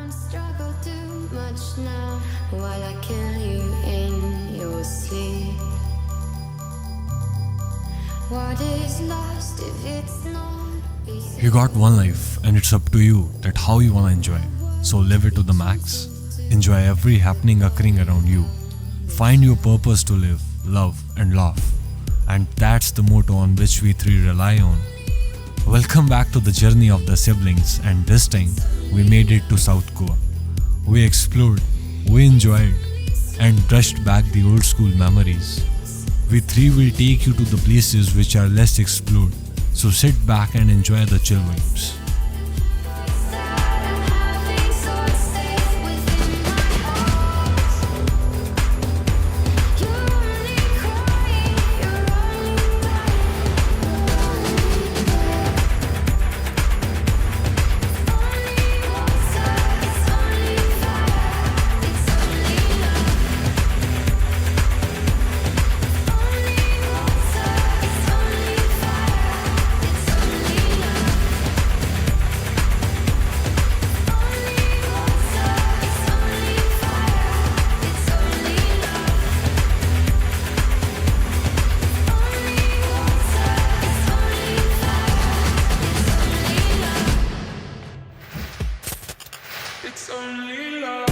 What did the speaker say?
don't struggle too much now while I kill you in your sleep. What is lost if it's not? You got one life and it's up to you that how you wanna enjoy. So live it to the max. Enjoy every happening occurring around you. Find your purpose to live, love and laugh. And that's the motto on which we three rely on. Welcome back to the journey of the siblings, and this time we made it to South Goa. We explored, we enjoyed and brushed back the old school memories. We three will take you to the places which are less explored. So sit back and enjoy the chill vibes. It's only love.